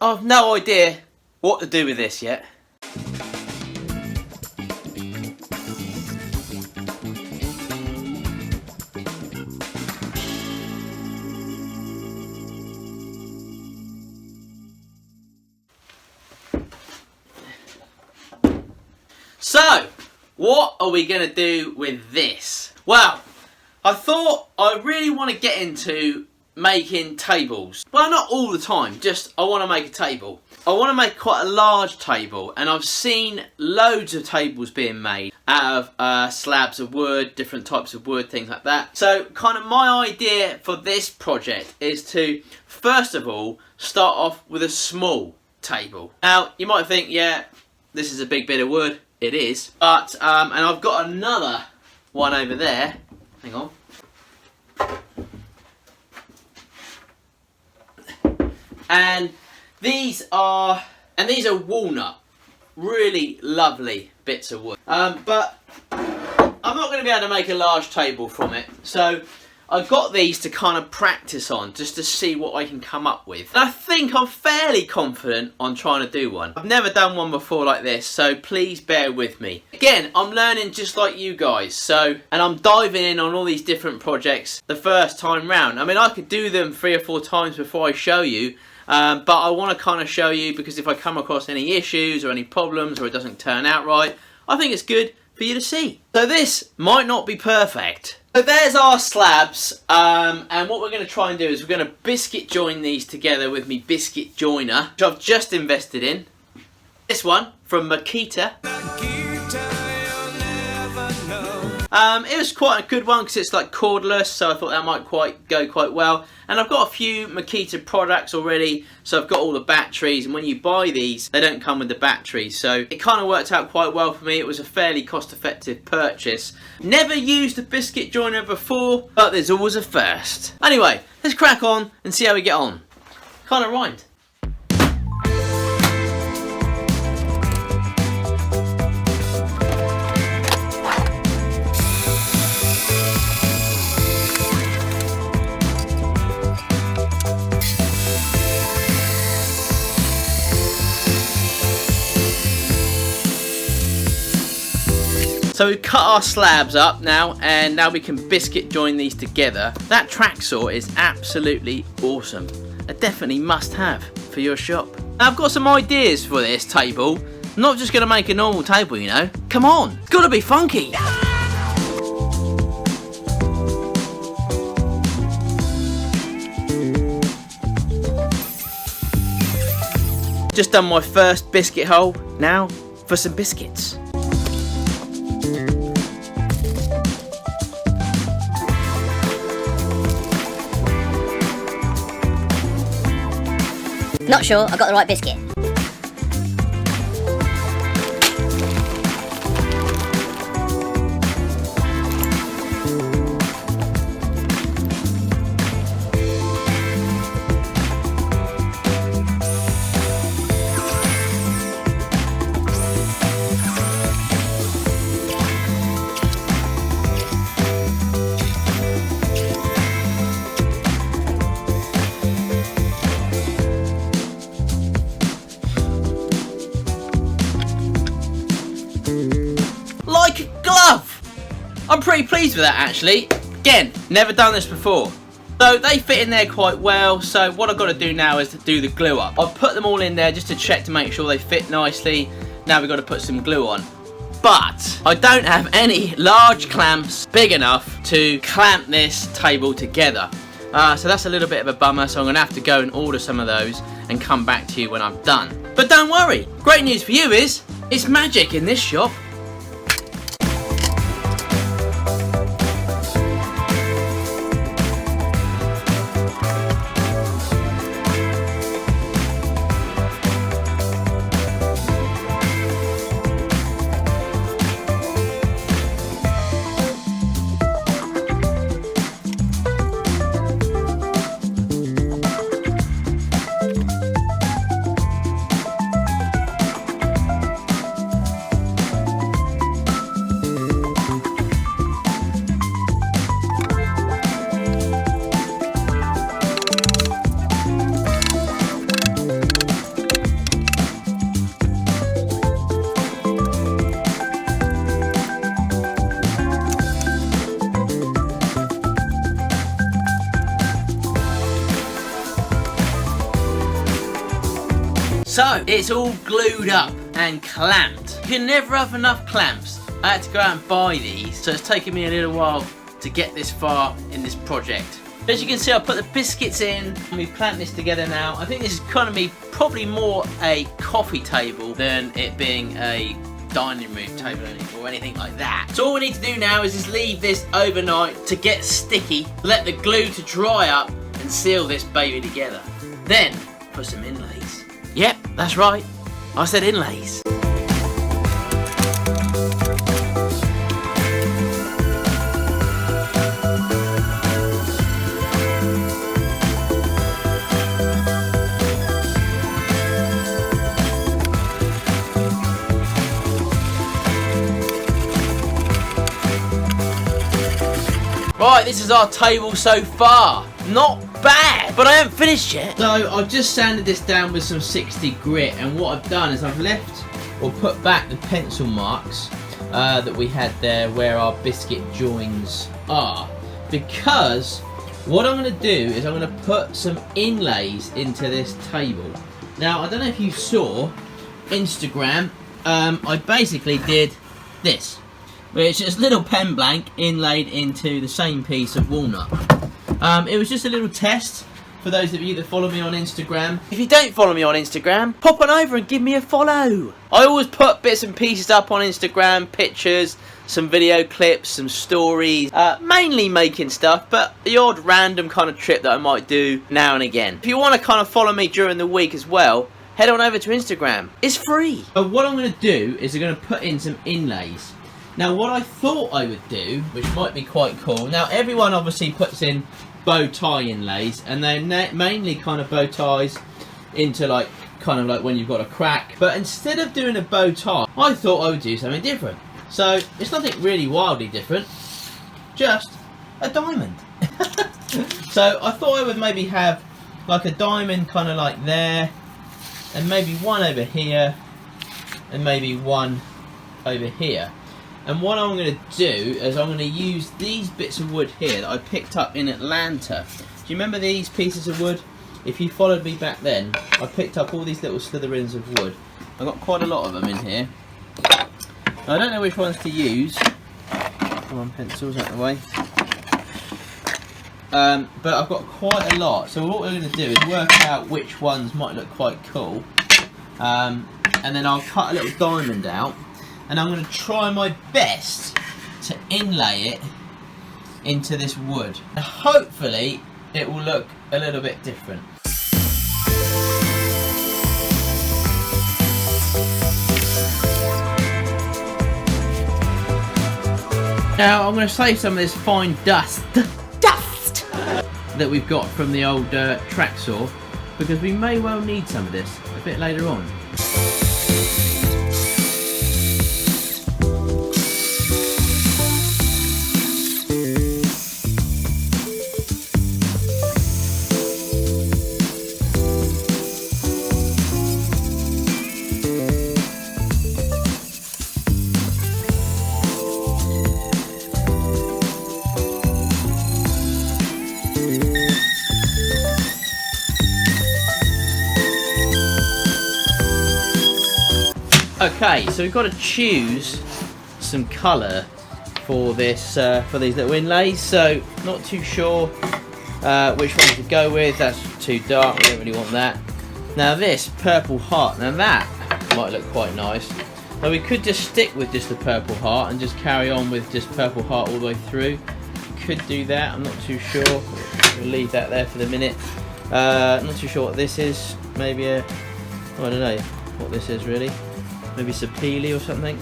I've no idea what to do with this yet. So, what are we going to do with this? Well, I thought I really want to get into making tables. Well, not all the time, just I want to make a table. I want to make quite a large table, and I've seen loads of tables being made out of slabs of wood, different types of wood, things like that. So kind of my idea for this project is to, first of all, start off with a small table. Now, you might think, yeah, this is a big bit of wood. It is. But, and I've got another one over there. Hang on. And these are walnut, really lovely bits of wood. But I'm not going to be able to make a large table from it, so I've got these to kind of practice on, just to see what I can come up with. And I think I'm fairly confident on trying to do one. I've never done one before like this, so please bear with me. Again, I'm learning just like you guys, and I'm diving in on all these different projects the first time round. I mean, I could do them 3 or 4 times before I show you, but I want to kind of show you, because if I come across any issues or any problems or it doesn't turn out right, I think it's good for you to see. So this might not be perfect. So there's our slabs, and what we're going to try and do is we're going to biscuit join these together with me biscuit joiner, which I've just invested in. This one from Makita. It was quite a good one because it's like cordless, so I thought that might go quite well. And I've got a few Makita products already, so I've got all the batteries, and when you buy these, they don't come with the batteries, so it kind of worked out quite well for me. It was a fairly cost-effective purchase. Never used a biscuit joiner before, but there's always a first. Anyway, let's crack on and see how we get on. Kind of rhymed. So we've cut our slabs up now, and now we can biscuit join these together. That track saw is absolutely awesome. A definitely must have for your shop. Now I've got some ideas for this table. I'm not just going to make a normal table, you know. Come on, it's got to be funky. Just done my first biscuit hole. Now for some biscuits. Not sure I got the right biscuit. Like a glove! I'm pretty pleased with that actually. Again, never done this before. So they fit in there quite well, so what I've got to do now is to do the glue up. I've put them all in there just to check to make sure they fit nicely. Now we've got to put some glue on. But I don't have any large clamps big enough to clamp this table together. So that's a little bit of a bummer, so I'm going to have to go and order some of those and come back to you when I'm done. But don't worry, great news for you is, it's magic in this shop. So it's all glued up and clamped. You can never have enough clamps. I had to go out and buy these, so it's taken me a little while to get this far in this project. As you can see, I put the biscuits in and we've clamped this together now. I think this is going to be probably more a coffee table than it being a dining room table or anything like that. So all we need to do now is just leave this overnight to get sticky, let the glue to dry up and seal this baby together. Then put some inlays. Yep, that's right, I said inlays. Right, this is our table so far. Not bad, but I haven't finished yet. So I've just sanded this down with some 60 grit, and what I've done is I've left or put back the pencil marks that we had there where our biscuit joins are, because what I'm going to do is I'm going to put some inlays into this table. Now, I don't know if you saw Instagram, I basically did this, which is a little pen blank inlaid into the same piece of walnut. It was just a little test for those of you that follow me on Instagram. If you don't follow me on Instagram, pop on over and give me a follow. I always put bits and pieces up on Instagram, pictures, some video clips, some stories, mainly making stuff, but the odd random kind of trip that I might do now and again. If you want to kind of follow me during the week as well, head on over to Instagram. It's free. But what I'm going to do is I'm going to put in some inlays. Now, what I thought I would do, which might be quite cool, now everyone obviously puts in bow tie inlays, and they're mainly kind of bow ties into like, kind of like when you've got a crack. But instead of doing a bow tie, I thought I would do something different. So, it's nothing really wildly different, just a diamond. So, I thought I would maybe have like a diamond kind of like there, and maybe one over here, and maybe one over here. And what I'm going to do is I'm going to use these bits of wood here that I picked up in Atlanta. Do you remember these pieces of wood? If you followed me back then, I picked up all these little slithereens of wood. I've got quite a lot of them in here. I don't know which ones to use. Come on, pencils out of the way. But I've got quite a lot. So what we're going to do is work out which ones might look quite cool. And then I'll cut a little diamond out. And I'm going to try my best to inlay it into this wood. And hopefully it will look a little bit different. Now I'm going to save some of this fine dust that we've got from the old track saw, because we may well need some of this a bit later on. Okay, so we've got to choose some colour for this, for these little inlays. So not too sure which one to go with. That's too dark. We don't really want that. Now this purple heart. Now that might look quite nice. Now we could just stick with just the purple heart and just carry on with just purple heart all the way through. Could do that. I'm not too sure. We'll leave that there for the minute. I'm not too sure what this is. Maybe a, I don't know what this is really. Maybe sapele or something.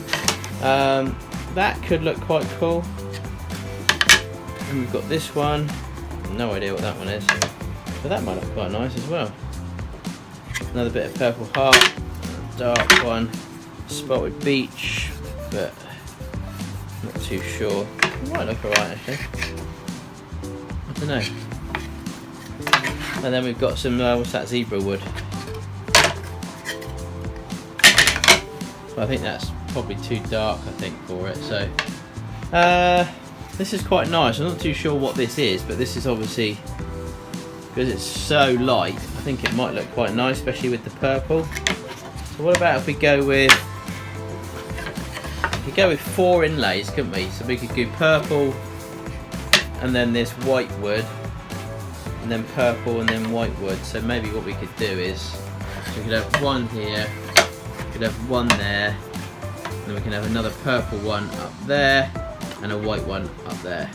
That could look quite cool. And we've got this one. No idea what that one is, but that might look quite nice as well. Another bit of purple heart, dark one, spot with beach, but not too sure. It might look alright actually. I don't know. And then we've got some what's that, zebra wood. I think that's probably too dark, I think, for it. So this is quite nice. I'm not too sure what this is, but this is obviously, because it's so light, I think it might look quite nice, especially with the purple. So what about if we go with 4 inlays, couldn't we? So we could do purple and then this white wood, and then purple and then white wood. So maybe what we could do is we could have one here, we could have one there, and then we can have another purple one up there and a white one up there.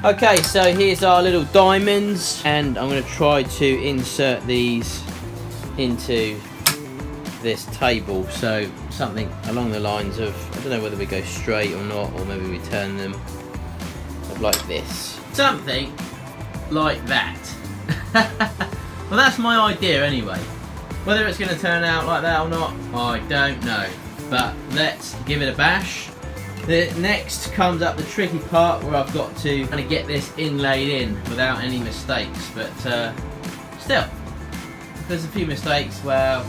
Okay, so here's our little diamonds, and I'm going to try to insert these into this table. So something along the lines of, I don't know whether we go straight or not, or maybe we turn them like this. Something like that. Well, that's my idea anyway. Whether it's going to turn out like that or not, I don't know. But let's give it a bash. Next comes up the tricky part where I've got to kind of get this inlaid in without any mistakes, but still, if there's a few mistakes, well,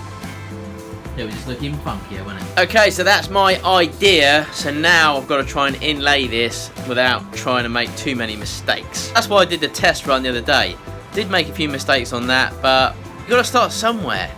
it would just look even funkier, wouldn't it? Okay, so that's my idea, so now I've got to try and inlay this without trying to make too many mistakes. That's why I did the test run the other day. Did make a few mistakes on that, but you've got to start somewhere.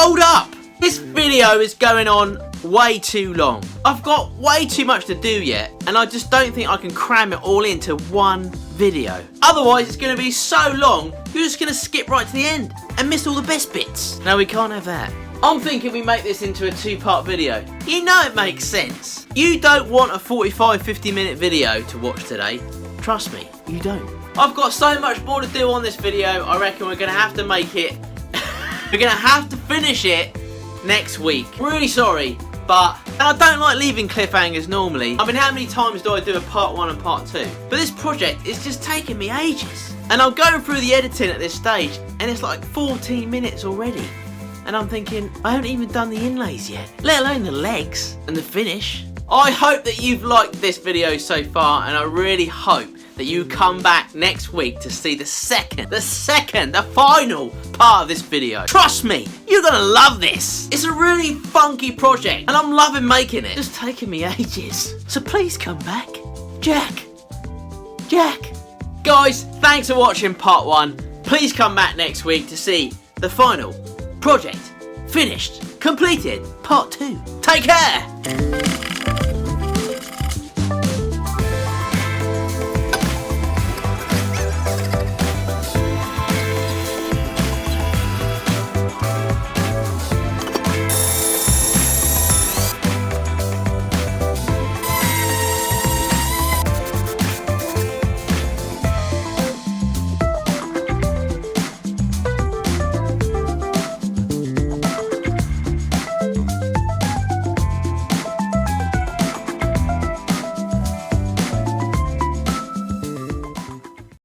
Hold up! This video is going on way too long. I've got way too much to do yet, and I just don't think I can cram it all into one video. Otherwise, it's going to be so long, you're just going to skip right to the end and miss all the best bits. No, we can't have that. I'm thinking we make this into a 2-part video. You know it makes sense. You don't want a 45-50 minute video to watch today. Trust me, you don't. I've got so much more to do on this video, I reckon we're going to have to make it we're going to have to finish it next week. Really sorry, but I don't like leaving cliffhangers normally. I mean, how many times do I do a part 1 and part 2? But this project is just taking me ages. And I'm going through the editing at this stage, and it's like 14 minutes already. And I'm thinking, I haven't even done the inlays yet, let alone the legs and the finish. I hope that you've liked this video so far, and I really hope that you come back next week to see the final part of this video. Trust me, you're gonna love this. It's a really funky project, and I'm loving making it. It's taking me ages. So please come back. Jack. Guys, thanks for watching part 1. Please come back next week to see the final project, finished, completed, part 2. Take care.